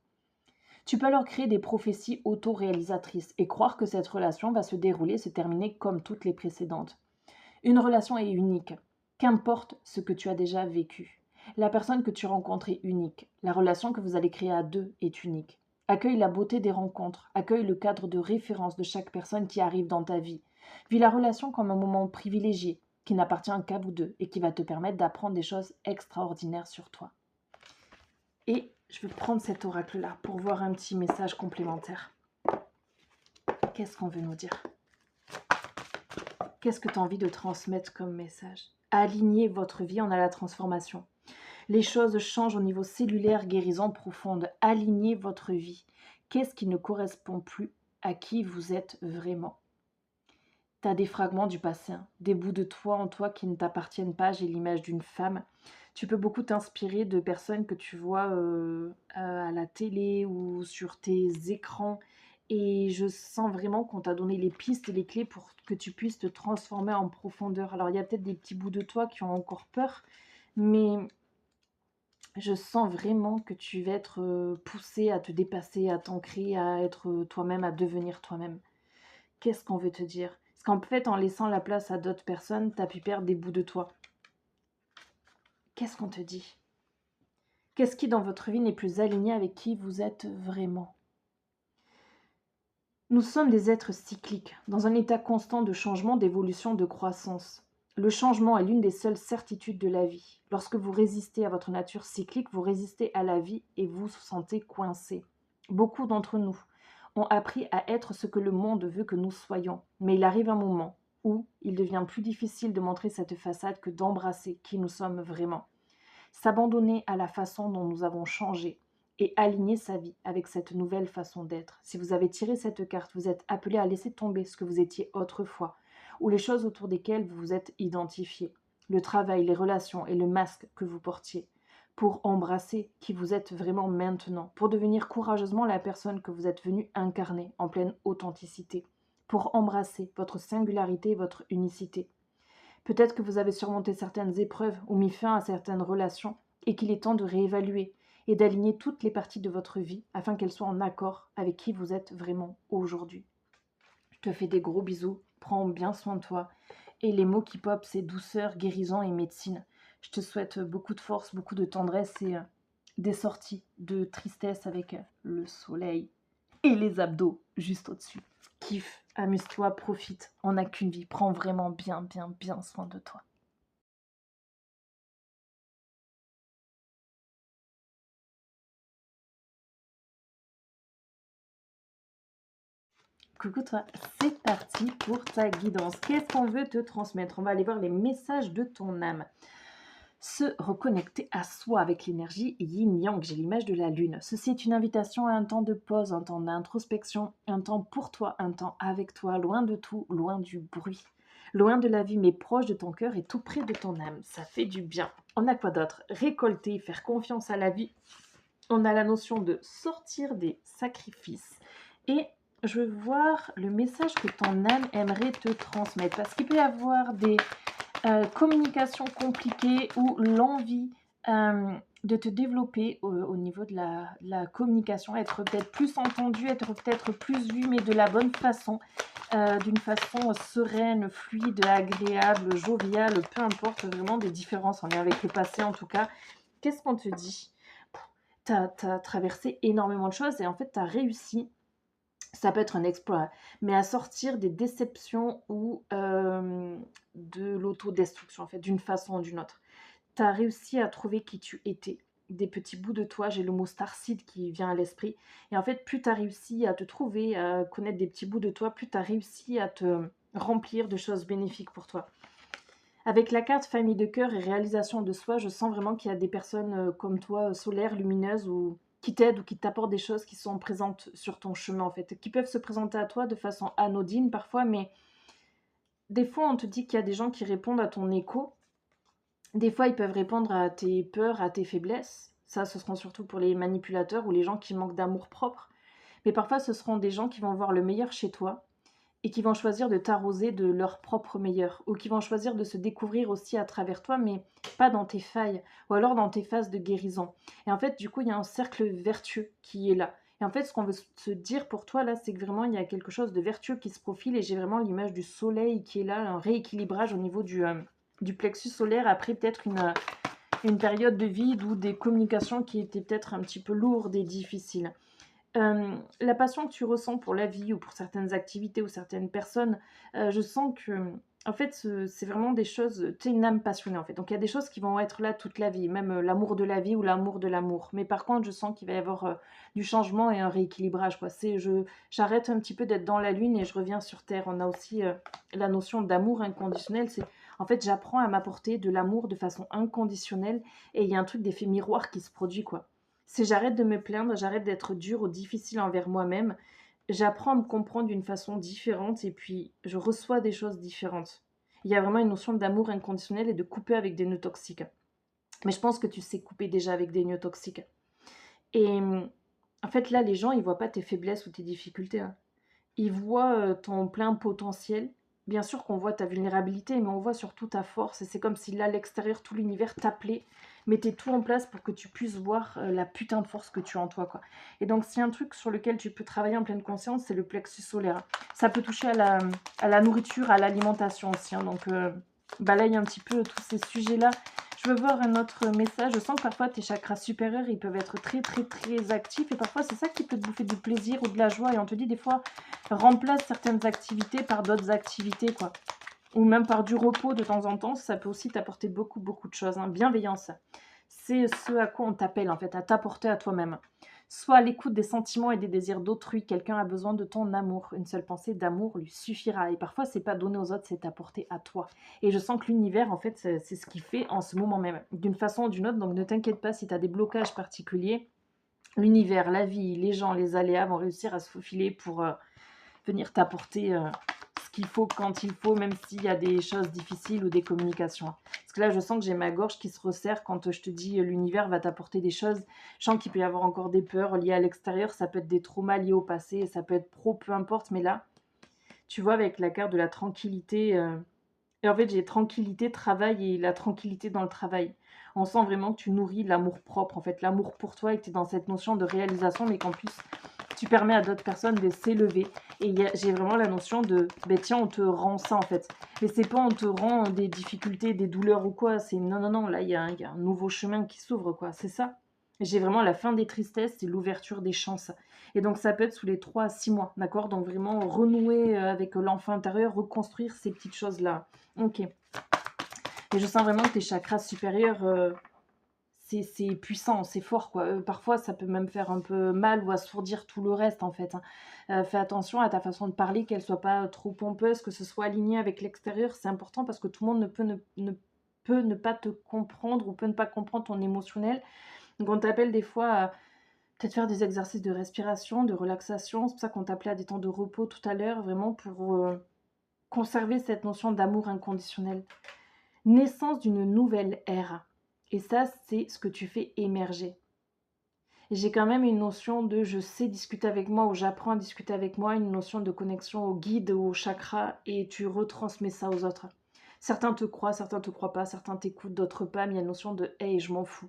Tu peux alors créer des prophéties auto-réalisatrices et croire que cette relation va se dérouler, se terminer comme toutes les précédentes. Une relation est unique, qu'importe ce que tu as déjà vécu. La personne que tu rencontres est unique. La relation que vous allez créer à deux est unique. Accueille la beauté des rencontres, accueille le cadre de référence de chaque personne qui arrive dans ta vie. Vis la relation comme un moment privilégié, qui n'appartient qu'à vous deux et qui va te permettre d'apprendre des choses extraordinaires sur toi. Et je vais prendre cet oracle-là pour voir un petit message complémentaire. Qu'est-ce qu'on veut nous dire? Qu'est-ce que tu as envie de transmettre comme message? Alignez votre vie en à la transformation. Les choses changent au niveau cellulaire, guérison profonde. Alignez votre vie. Qu'est-ce qui ne correspond plus à qui vous êtes vraiment? Tu as des fragments du passé, hein, des bouts de toi en toi qui ne t'appartiennent pas. J'ai l'image d'une femme. Tu peux beaucoup t'inspirer de personnes que tu vois à la télé ou sur tes écrans. Et je sens vraiment qu'on t'a donné les pistes et les clés pour que tu puisses te transformer en profondeur. Alors, il y a peut-être des petits bouts de toi qui ont encore peur, mais je sens vraiment que tu vas être poussé à te dépasser, à t'ancrer, à être toi-même, à devenir toi-même. Qu'est-ce qu'on veut te dire? Parce qu'en fait, en laissant la place à d'autres personnes, tu as pu perdre des bouts de toi. Qu'est-ce qu'on te dit? Qu'est-ce qui dans votre vie n'est plus aligné avec qui vous êtes vraiment? Nous sommes des êtres cycliques, dans un état constant de changement, d'évolution, de croissance. Le changement est l'une des seules certitudes de la vie. Lorsque vous résistez à votre nature cyclique, vous résistez à la vie et vous vous sentez coincé. Beaucoup d'entre nous ont appris à être ce que le monde veut que nous soyons, mais il arrive un moment où il devient plus difficile de montrer cette façade que d'embrasser qui nous sommes vraiment. S'abandonner à la façon dont nous avons changé et aligner sa vie avec cette nouvelle façon d'être. Si vous avez tiré cette carte, vous êtes appelé à laisser tomber ce que vous étiez autrefois ou les choses autour desquelles vous vous êtes identifié, le travail, les relations et le masque que vous portiez, pour embrasser qui vous êtes vraiment maintenant, pour devenir courageusement la personne que vous êtes venu incarner en pleine authenticité, pour embrasser votre singularité et votre unicité. Peut-être que vous avez surmonté certaines épreuves ou mis fin à certaines relations et qu'il est temps de réévaluer et d'aligner toutes les parties de votre vie afin qu'elles soient en accord avec qui vous êtes vraiment aujourd'hui. Je te fais des gros bisous, prends bien soin de toi. Et les mots qui pop, c'est douceur, guérison et médecine. Je te souhaite beaucoup de force, beaucoup de tendresse et des sorties de tristesse avec le soleil et les abdos juste au-dessus. Kiffe, amuse-toi, profite. On n'a qu'une vie. Prends vraiment bien, bien, bien soin de toi. Coucou toi, c'est parti pour ta guidance. Qu'est-ce qu'on veut te transmettre? On va aller voir les messages de ton âme. Se reconnecter à soi avec l'énergie yin-yang, j'ai l'image de la lune. Ceci est une invitation à un temps de pause, un temps d'introspection, un temps pour toi, un temps avec toi, loin de tout, loin du bruit. Loin de la vie, mais proche de ton cœur et tout près de ton âme. Ça fait du bien. On a quoi d'autre? Récolter, faire confiance à la vie. On a la notion de sortir des sacrifices. Et je veux voir le message que ton âme aimerait te transmettre. Parce qu'il peut y avoir des communications compliquées ou l'envie de te développer au niveau de la communication, être peut-être plus entendu, être peut-être plus vu, mais de la bonne façon, d'une façon sereine, fluide, agréable, joviale, peu importe, vraiment des différences en lien avec le passé en tout cas. Qu'est-ce qu'on te dit? Tu as traversé énormément de choses et en fait tu as réussi, ça peut être un exploit, mais à sortir des déceptions ou de l'autodestruction en fait, d'une façon ou d'une autre. Tu as réussi à trouver qui tu étais des petits bouts de toi. J'ai le mot starseed qui vient à l'esprit. Et en fait, plus tu as réussi à te trouver, à connaître des petits bouts de toi, plus tu as réussi à te remplir de choses bénéfiques pour toi. Avec la carte famille de cœur et réalisation de soi, je sens vraiment qu'il y a des personnes comme toi, solaires, lumineuses, ou qui t'aident ou qui t'apportent des choses qui sont présentes sur ton chemin, en fait, qui peuvent se présenter à toi de façon anodine parfois, mais des fois, on te dit qu'il y a des gens qui répondent à ton écho. Des fois, ils peuvent répondre à tes peurs, à tes faiblesses. Ça, ce seront surtout pour les manipulateurs ou les gens qui manquent d'amour propre. Mais parfois, ce seront des gens qui vont voir le meilleur chez toi et qui vont choisir de t'arroser de leur propre meilleur, ou qui vont choisir de se découvrir aussi à travers toi, mais pas dans tes failles, ou alors dans tes phases de guérison. Et en fait, du coup, il y a un cercle vertueux qui est là. Et en fait, ce qu'on veut se dire pour toi, là, c'est que vraiment, il y a quelque chose de vertueux qui se profile, et j'ai vraiment l'image du soleil qui est là, un rééquilibrage au niveau du plexus solaire, après peut-être une période de vide ou des communications qui étaient peut-être un petit peu lourdes et difficiles. La passion que tu ressens pour la vie ou pour certaines activités ou certaines personnes, je sens que, en fait, c'est vraiment des choses, tu es une âme passionnée, en fait. Donc il y a des choses qui vont être là toute la vie, même, l'amour de la vie ou l'amour de l'amour. Mais par contre, je sens qu'il va y avoir, du changement et un rééquilibrage, quoi. J'arrête un petit peu d'être dans la lune et je reviens sur terre. On a aussi, la notion d'amour inconditionnel. C'est en fait, j'apprends à m'apporter de l'amour de façon inconditionnelle, et il y a un truc d'effet miroir qui se produit, quoi. Si j'arrête de me plaindre, j'arrête d'être dure ou difficile envers moi-même, j'apprends à me comprendre d'une façon différente et puis je reçois des choses différentes. Il y a vraiment une notion d'amour inconditionnel et de couper avec des nœuds toxiques. Mais je pense que tu sais couper déjà avec des nœuds toxiques. Et en fait, là, les gens, ils voient pas tes faiblesses ou tes difficultés, hein. Ils voient ton plein potentiel. Bien sûr qu'on voit ta vulnérabilité, mais on voit surtout ta force. Et c'est comme si là, à l'extérieur, tout l'univers t'appelait, mettait tout en place pour que tu puisses voir la putain de force que tu as en toi, quoi. Et donc, s'il y a un truc sur lequel tu peux travailler en pleine conscience, c'est le plexus solaire. Ça peut toucher à la nourriture, à l'alimentation aussi, hein. Donc, balaye un petit peu tous ces sujets-là. Je veux voir un autre message. Je sens que parfois tes chakras supérieurs, ils peuvent être très très très actifs, et parfois c'est ça qui peut te bouffer du plaisir ou de la joie. Et on te dit des fois, remplace certaines activités par d'autres activités, quoi. Ou même par du repos de temps en temps, ça peut aussi t'apporter beaucoup beaucoup de choses, hein. Bienveillance, c'est ce à quoi on t'appelle en fait, à t'apporter à toi-même. Sois à l'écoute des sentiments et des désirs d'autrui. Quelqu'un a besoin de ton amour. Une seule pensée d'amour lui suffira. Et parfois, c'est pas donner aux autres, c'est apporter à toi. Et je sens que l'univers, en fait, c'est ce qu'il fait en ce moment même, d'une façon ou d'une autre. Donc ne t'inquiète pas si tu as des blocages particuliers. L'univers, la vie, les gens, les aléas vont réussir à se faufiler pour venir t'apporter ce qu'il faut quand il faut, même s'il y a des choses difficiles ou des communications. Parce que là, je sens que j'ai ma gorge qui se resserre quand je te dis l'univers va t'apporter des choses. Je sens qu'il peut y avoir encore des peurs liées à l'extérieur, ça peut être des traumas liés au passé, ça peut être pro, peu importe, mais là, tu vois, avec la carte de la tranquillité, et en fait, j'ai tranquillité, travail et la tranquillité dans le travail. On sent vraiment que tu nourris l'amour propre, en fait, l'amour pour toi, et que tu es dans cette notion de réalisation, mais qu'en plus, tu permets à d'autres personnes de s'élever. Et j'ai vraiment la notion de, ben tiens, on te rend ça, en fait. Mais c'est pas on te rend des difficultés, des douleurs ou quoi. C'est non, non, non, là, il y a un nouveau chemin qui s'ouvre, quoi. C'est ça. J'ai vraiment la fin des tristesses et l'ouverture des chances. Et donc, ça peut être sous les 3 à 6 mois, d'accord? Donc, vraiment renouer avec l'enfant intérieur, reconstruire ces petites choses-là. Ok. Et je sens vraiment que tes chakras supérieurs, c'est puissant, c'est fort, quoi. Parfois, ça peut même faire un peu mal ou assourdir tout le reste, en fait, hein. Fais attention à ta façon de parler, qu'elle soit pas trop pompeuse, que ce soit aligné avec l'extérieur. C'est important parce que tout le monde peut ne pas te comprendre ou peut ne pas comprendre ton émotionnel. Donc, on t'appelle des fois à peut-être faire des exercices de respiration, de relaxation. C'est pour ça qu'on t'appelait à des temps de repos tout à l'heure, vraiment pour conserver cette notion d'amour inconditionnel. Naissance d'une nouvelle ère. Et ça, c'est ce que tu fais émerger. Et j'ai quand même une notion de je sais discuter avec moi, ou j'apprends à discuter avec moi, une notion de connexion au guide, au chakra, et tu retransmets ça aux autres. Certains te croient, certains te croient pas, certains t'écoutent, d'autres pas, mais il y a une notion de hey, je m'en fous.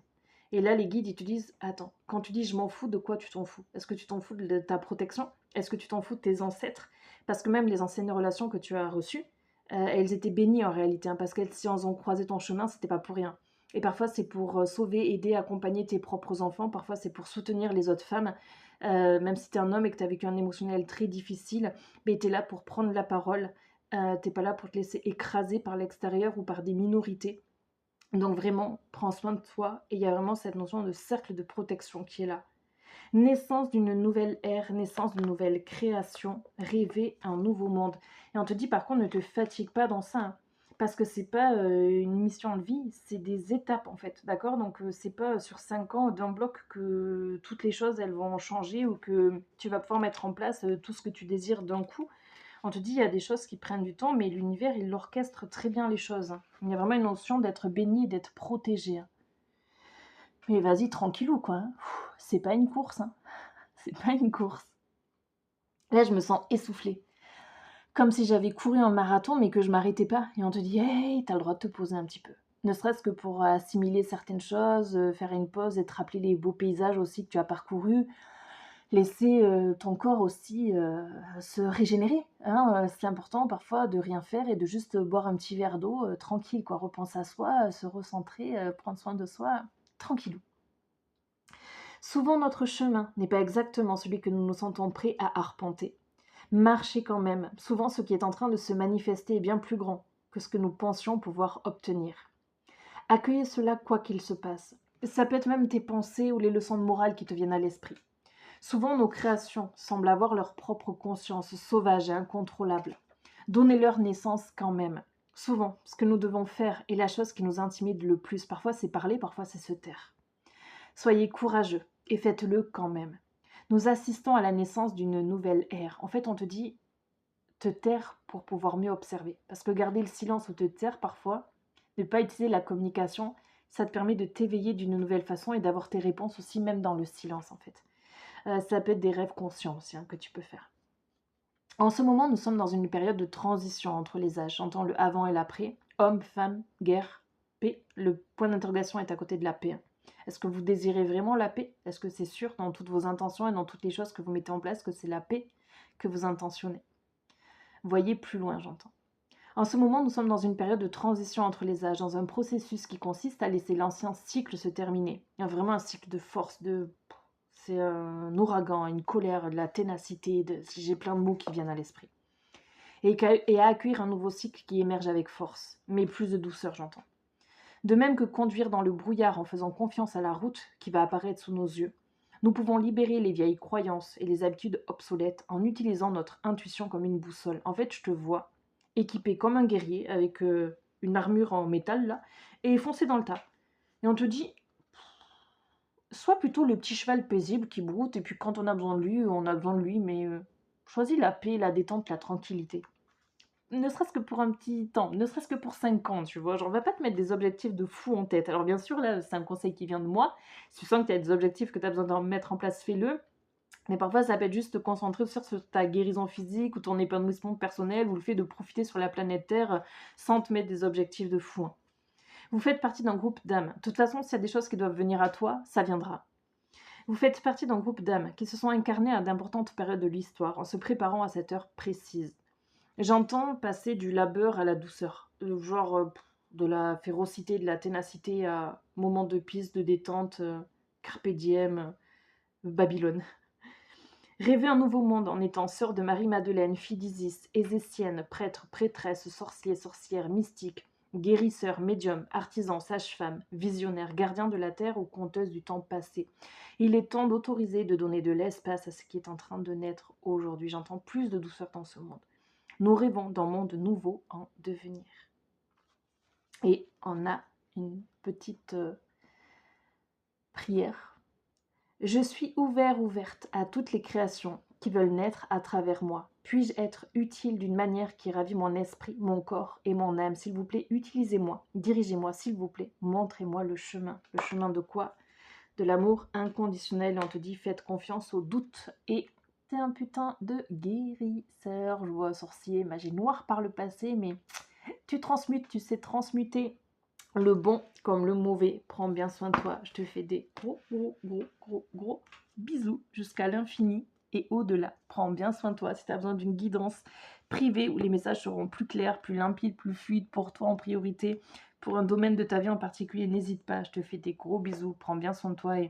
Et là, les guides, ils te disent attends, quand tu dis je m'en fous, de quoi tu t'en fous? Est-ce que tu t'en fous de ta protection? Est-ce que tu t'en fous de tes ancêtres? Parce que même les anciennes relations que tu as reçues, elles étaient bénies en réalité, hein, parce qu'elles, si elles ont croisé ton chemin, c'était pas pour rien. Et parfois, c'est pour sauver, aider, accompagner tes propres enfants. Parfois, c'est pour soutenir les autres femmes. Même si tu es un homme et que tu as vécu un émotionnel très difficile, mais tu es là pour prendre la parole. Tu n'es pas là pour te laisser écraser par l'extérieur ou par des minorités. Donc vraiment, prends soin de toi et il y a vraiment cette notion de cercle de protection qui est là. Naissance d'une nouvelle ère, naissance d'une nouvelle création, rêver un nouveau monde. Et on te dit par contre, ne te fatigue pas dans ça, hein, parce que c'est pas une mission de vie, c'est des étapes en fait, d'accord? Donc c'est pas sur 5 ans d'un bloc que toutes les choses elles vont changer ou que tu vas pouvoir mettre en place tout ce que tu désires d'un coup. On te dit il y a des choses qui prennent du temps, mais l'univers il orchestre très bien les choses, hein. Il y a vraiment une notion d'être béni, d'être protégé, hein. Mais vas-y tranquillou quoi, hein. C'est pas une course, hein. C'est pas une course. Là, je me sens essoufflée. Comme si j'avais couru un marathon, mais que je m'arrêtais pas. Et on te dit, hey, t'as le droit de te poser un petit peu. Ne serait-ce que pour assimiler certaines choses, faire une pause et te rappeler les beaux paysages aussi que tu as parcourus. Laisser ton corps aussi se régénérer, hein. C'est important parfois de rien faire et de juste boire un petit verre d'eau tranquille, quoi. Repenser à soi, se recentrer, prendre soin de soi, tranquillou. Souvent, notre chemin n'est pas exactement celui que nous nous sentons prêts à arpenter. Marchez quand même. Souvent, ce qui est en train de se manifester est bien plus grand que ce que nous pensions pouvoir obtenir. Accueillez cela quoi qu'il se passe. Ça peut être même tes pensées ou les leçons de morale qui te viennent à l'esprit. Souvent, nos créations semblent avoir leur propre conscience sauvage et incontrôlable. Donnez-leur naissance quand même. Souvent, ce que nous devons faire est la chose qui nous intimide le plus. Parfois, c'est parler, parfois, c'est se taire. Soyez courageux et faites-le quand même. Nous assistons à la naissance d'une nouvelle ère. En fait, on te dit te taire pour pouvoir mieux observer. Parce que garder le silence ou te taire parfois, ne pas utiliser la communication, ça te permet de t'éveiller d'une nouvelle façon et d'avoir tes réponses aussi, même dans le silence en fait. Ça peut être des rêves conscients aussi que tu peux faire. En ce moment, nous sommes dans une période de transition entre les âges. J'entends le avant et l'après. Homme, femme, guerre, paix. Le point d'interrogation est à côté de la paix. Est-ce que vous désirez vraiment la paix? Est-ce que c'est sûr dans toutes vos intentions et dans toutes les choses que vous mettez en place que c'est la paix que vous intentionnez? Voyez plus loin, j'entends. En ce moment, nous sommes dans une période de transition entre les âges, dans un processus qui consiste à laisser l'ancien cycle se terminer. Il y a vraiment un cycle de force, c'est un ouragan, une colère, de la ténacité, j'ai plein de mots qui viennent à l'esprit. Et à accueillir un nouveau cycle qui émerge avec force, mais plus de douceur, j'entends. De même que conduire dans le brouillard en faisant confiance à la route qui va apparaître sous nos yeux, nous pouvons libérer les vieilles croyances et les habitudes obsolètes en utilisant notre intuition comme une boussole. En fait, je te vois équipé comme un guerrier avec une armure en métal là et foncer dans le tas. Et on te dit, sois plutôt le petit cheval paisible qui broute et puis quand on a besoin de lui, on a besoin de lui, mais choisis la paix, la détente, la tranquillité. Ne serait-ce que pour un petit temps, ne serait-ce que pour 5 ans, tu vois. Genre, on va pas te mettre des objectifs de fou en tête. Alors, bien sûr, là, c'est un conseil qui vient de moi. Si tu sens que tu as des objectifs que tu as besoin de mettre en place, fais-le. Mais parfois, ça peut être juste te concentrer sur ta guérison physique ou ton épanouissement personnel ou le fait de profiter sur la planète Terre sans te mettre des objectifs de fou, hein. Vous faites partie d'un groupe d'âmes. De toute façon, s'il y a des choses qui doivent venir à toi, ça viendra. Vous faites partie d'un groupe d'âmes qui se sont incarnées à d'importantes périodes de l'histoire en se préparant à cette heure précise. J'entends passer du labeur à la douceur, genre de la férocité, de la ténacité à moment de piste, de détente, carpe diem, Babylone. Rêver un nouveau monde en étant sœur de Marie-Madeleine, fille d'Isis, ézéchienne, prêtre, prêtresse, sorcier, sorcière, mystique, guérisseur, médium, artisan, sage-femme, visionnaire, gardien de la terre ou conteuse du temps passé. Il est temps d'autoriser, de donner de l'espace à ce qui est en train de naître aujourd'hui. J'entends plus de douceur dans ce monde. Nous rêvons d'un monde nouveau en devenir. Et on a une petite prière. Je suis ouverte à toutes les créations qui veulent naître à travers moi. Puis-je être utile d'une manière qui ravit mon esprit, mon corps et mon âme? S'il vous plaît, utilisez-moi, dirigez-moi, s'il vous plaît, montrez-moi le chemin. Le chemin de quoi? De l'amour inconditionnel. On te dit, faites confiance au doute. Et t'es un putain de guérisseur. Je vois sorcier, magie noire par le passé, mais tu transmutes, tu sais transmuter le bon comme le mauvais. Prends bien soin de toi. Je te fais des gros bisous jusqu'à l'infini et au-delà. Prends bien soin de toi. Si tu as besoin d'une guidance privée où les messages seront plus clairs, plus limpides, plus fluides pour toi en priorité, pour un domaine de ta vie en particulier, n'hésite pas. Je te fais des gros bisous. Prends bien soin de toi et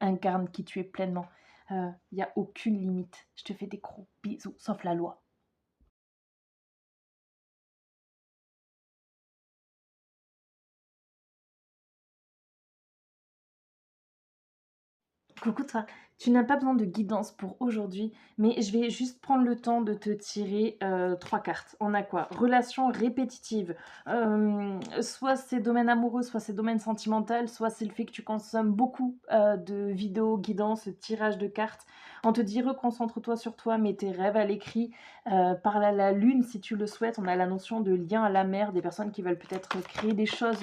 incarne qui tu es pleinement. Il n'y a aucune limite. Je te fais des gros bisous, sauf la loi. Coucou toi, tu n'as pas besoin de guidance pour aujourd'hui, mais je vais juste prendre le temps de te tirer 3 cartes. On a quoi? Relations répétitives. Soit c'est domaine amoureux, soit c'est domaine sentimental, soit c'est le fait que tu consommes beaucoup de vidéos guidance, tirage de cartes. On te dit reconcentre-toi sur toi, mets tes rêves à l'écrit, parle à la lune si tu le souhaites. On a la notion de lien à la mer, des personnes qui veulent peut-être créer des choses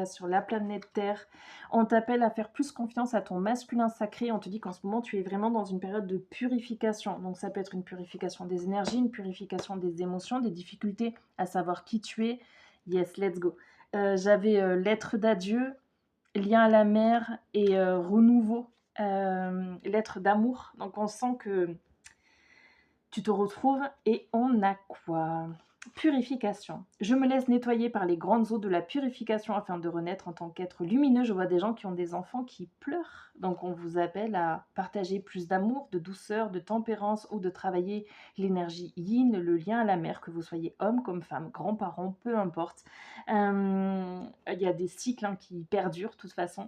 sur la planète Terre. On t'appelle à faire plus confiance à ton masculin sacré. On te dit qu'en ce moment, tu es vraiment dans une période de purification. Donc, ça peut être une purification des énergies, une purification des émotions, des difficultés à savoir qui tu es. Yes, let's go. J'avais lettre d'adieu, lien à la mer et renouveau, lettre d'amour. Donc, on sent que tu te retrouves et on a quoi? Purification. Je me laisse nettoyer par les grandes eaux de la purification afin de renaître en tant qu'être lumineux. Je vois des gens qui ont des enfants qui pleurent. Donc on vous appelle à partager plus d'amour, de douceur, de tempérance ou de travailler l'énergie yin, le lien à la mer, que vous soyez homme comme femme, grands-parents, peu importe. Il y a des cycles qui perdurent de toute façon.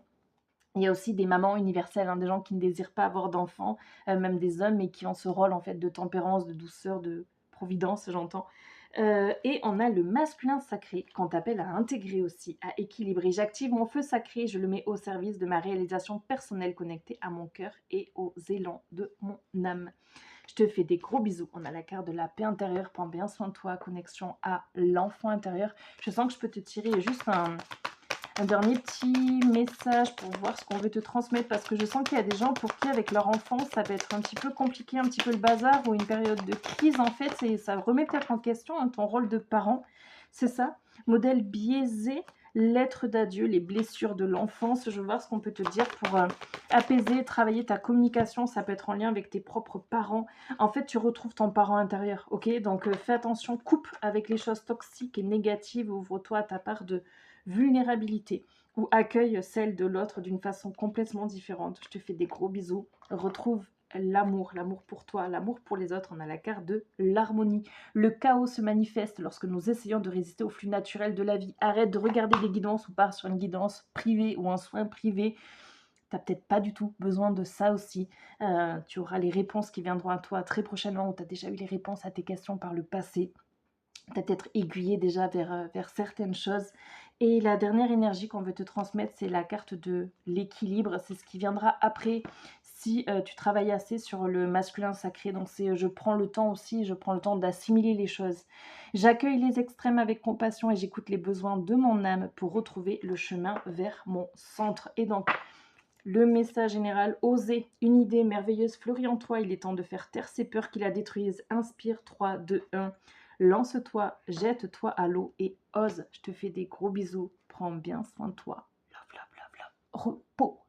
Il y a aussi des mamans universelles, des gens qui ne désirent pas avoir d'enfants, même des hommes, mais qui ont ce rôle en fait de tempérance, de douceur, de providence, j'entends. Et on a le masculin sacré qu'on t'appelle à intégrer aussi, à équilibrer. J'active mon feu sacré, je le mets au service de ma réalisation personnelle connectée à mon cœur et aux élans de mon âme. Je te fais des gros bisous. On a la carte de la paix intérieure, prends bien soin de toi, connexion à l'enfant intérieur. Je sens que je peux te tirer juste un dernier petit message pour voir ce qu'on veut te transmettre, parce que je sens qu'il y a des gens pour qui avec leur enfant ça peut être un petit peu compliqué, un petit peu le bazar ou une période de crise en fait, et ça remet peut-être en question ton rôle de parent, c'est ça, modèle biaisé, lettre d'adieu, les blessures de l'enfance. Je veux voir ce qu'on peut te dire pour apaiser, travailler ta communication. Ça peut être en lien avec tes propres parents. En fait, tu retrouves ton parent intérieur, ok? Donc fais attention, coupe avec les choses toxiques et négatives, ouvre-toi à ta part de vulnérabilité ou accueille celle de l'autre d'une façon complètement différente. Je te fais des gros bisous. Retrouve l'amour, l'amour pour toi, l'amour pour les autres. On a la carte de l'harmonie. Le chaos se manifeste lorsque nous essayons de résister au flux naturel de la vie. Arrête de regarder des guidances ou pars sur une guidance privée ou un soin privé. Tu n'as peut-être pas du tout besoin de ça aussi. Tu auras les réponses qui viendront à toi très prochainement, ou tu as déjà eu les réponses à tes questions par le passé. Peut-être aiguillé déjà vers certaines choses. Et la dernière énergie qu'on veut te transmettre, c'est la carte de l'équilibre. C'est ce qui viendra après si tu travailles assez sur le masculin sacré. Donc c'est je prends le temps aussi, je prends le temps d'assimiler les choses. J'accueille les extrêmes avec compassion et j'écoute les besoins de mon âme pour retrouver le chemin vers mon centre. Et donc, le message général, oser, une idée merveilleuse fleurit en toi, il est temps de faire taire ces peurs qui la détruisent. Inspire, 3, 2, 1. Lance-toi, jette-toi à l'eau et ose. Je te fais des gros bisous. Prends bien soin de toi. Love, love, love, love. Repos.